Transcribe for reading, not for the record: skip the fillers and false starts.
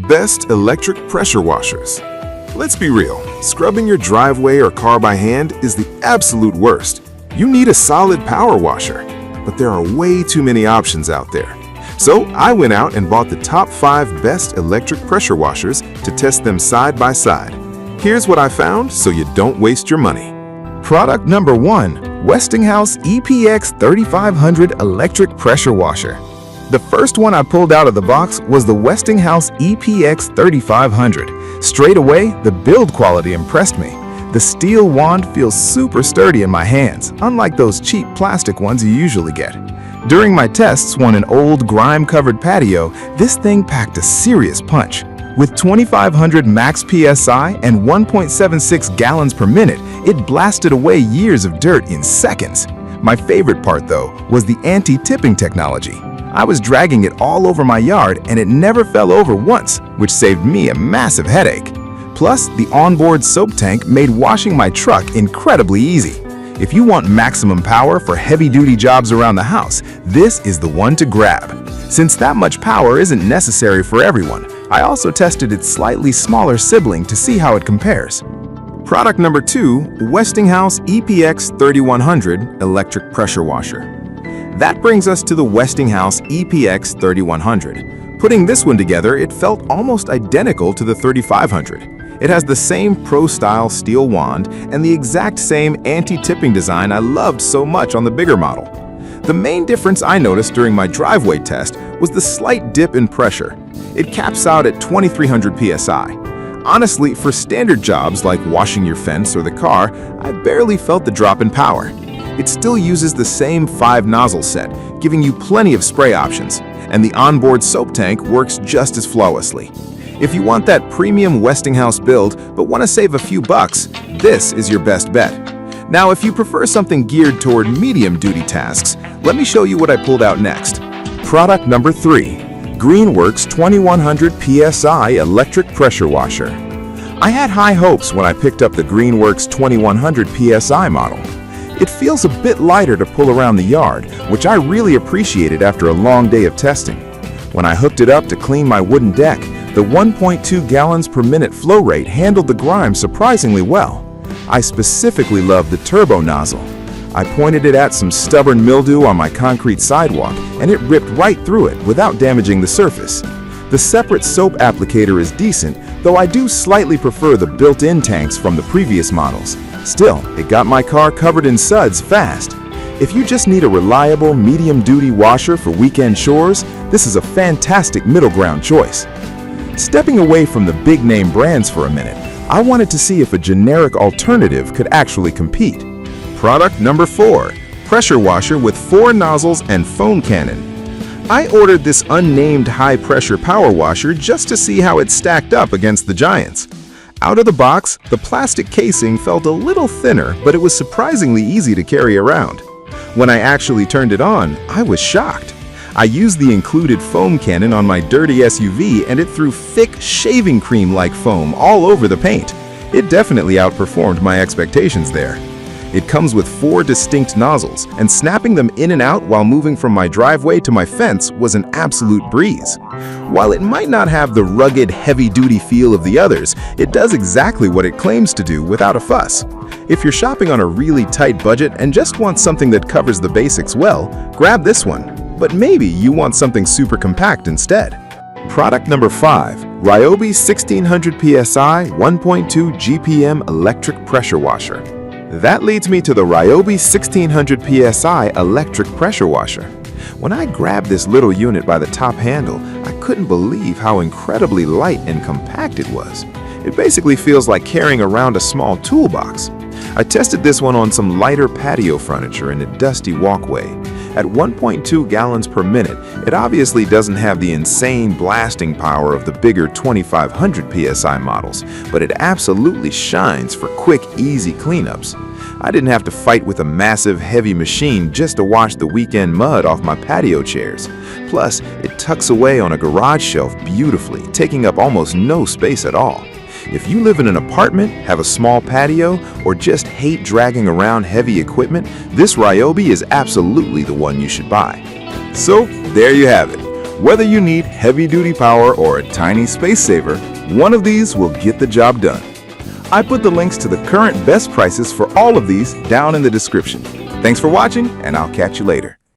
Best electric pressure washers. Let's be real, scrubbing your driveway or car by hand is the absolute worst. You need a solid power washer, but there are way too many options out there. So I went out and bought the top 5 best electric pressure washers to test them side by side. Here's what I found so you don't waste your money. Product number 1, Westinghouse EPX 3500 Electric Pressure Washer. The first one I pulled out of the box was the Westinghouse EPX 3500. Straight away, the build quality impressed me. The steel wand feels super sturdy in my hands, unlike those cheap plastic ones you usually get. During my tests on an old grime-covered patio, this thing packed a serious punch. With 2,500 max PSI and 1.76 gallons per minute, it blasted away years of dirt in seconds. My favorite part, though, was the anti-tipping technology. I was dragging it all over my yard and it never fell over once, which saved me a massive headache. Plus, the onboard soap tank made washing my truck incredibly easy. If you want maximum power for heavy-duty jobs around the house, this is the one to grab. Since that much power isn't necessary for everyone, I also tested its slightly smaller sibling to see how it compares. Product number 2, Westinghouse EPX 3100 Electric Pressure Washer. That brings us to the Westinghouse EPX 3100. Putting this one together, it felt almost identical to the 3500. It has the same pro-style steel wand and the exact same anti-tipping design I loved so much on the bigger model. The main difference I noticed during my driveway test was the slight dip in pressure. It caps out at 2,300 PSI. Honestly, for standard jobs like washing your fence or the car, I barely felt the drop in power. It still uses the same 5 nozzle set, giving you plenty of spray options, and the onboard soap tank works just as flawlessly. If you want that premium Westinghouse build but want to save a few bucks, this is your best bet. Now, if you prefer something geared toward medium-duty tasks, let me show you what I pulled out next. Product number 3, Greenworks 2100 PSI Electric Pressure Washer. I had high hopes when I picked up the Greenworks 2100 PSI model. It feels a bit lighter to pull around the yard, which I really appreciated after a long day of testing. When I hooked it up to clean my wooden deck, the 1.2 gallons per minute flow rate handled the grime surprisingly well. I specifically loved the turbo nozzle. I pointed it at some stubborn mildew on my concrete sidewalk, and it ripped right through it without damaging the surface. The separate soap applicator is decent, though I do slightly prefer the built-in tanks from the previous models. Still, it got my car covered in suds fast. If you just need a reliable, medium-duty washer for weekend chores, this is a fantastic middle ground choice. Stepping away from the big-name brands for a minute, I wanted to see if a generic alternative could actually compete. Product number 4, Pressure Washer with 4 nozzles and foam cannon. I ordered this unnamed high-pressure power washer just to see how it stacked up against the giants. Out of the box, the plastic casing felt a little thinner, but it was surprisingly easy to carry around. When I actually turned it on, I was shocked. I used the included foam cannon on my dirty SUV and it threw thick shaving cream-like foam all over the paint. It definitely outperformed my expectations there. It comes with 4 distinct nozzles, and snapping them in and out while moving from my driveway to my fence was an absolute breeze. While it might not have the rugged, heavy-duty feel of the others, it does exactly what it claims to do without a fuss. If you're shopping on a really tight budget and just want something that covers the basics well, grab this one. But maybe you want something super compact instead. Product number 5, Ryobi 1600 PSI 1.2 GPM Electric Pressure Washer. That leads me to the Ryobi 1600 PSI Electric Pressure Washer. When I grabbed this little unit by the top handle, I couldn't believe how incredibly light and compact it was. It basically feels like carrying around a small toolbox. I tested this one on some lighter patio furniture in a dusty walkway. At 1.2 gallons per minute, it obviously doesn't have the insane blasting power of the bigger 2500 PSI models, but it absolutely shines for quick, easy cleanups. I didn't have to fight with a massive, heavy machine just to wash the weekend mud off my patio chairs. Plus, it tucks away on a garage shelf beautifully, taking up almost no space at all. If you live in an apartment, have a small patio, or just hate dragging around heavy equipment, this Ryobi is absolutely the one you should buy. So, there you have it. Whether you need heavy-duty power or a tiny space saver, one of these will get the job done. I put the links to the current best prices for all of these down in the description. Thanks for watching, and I'll catch you later.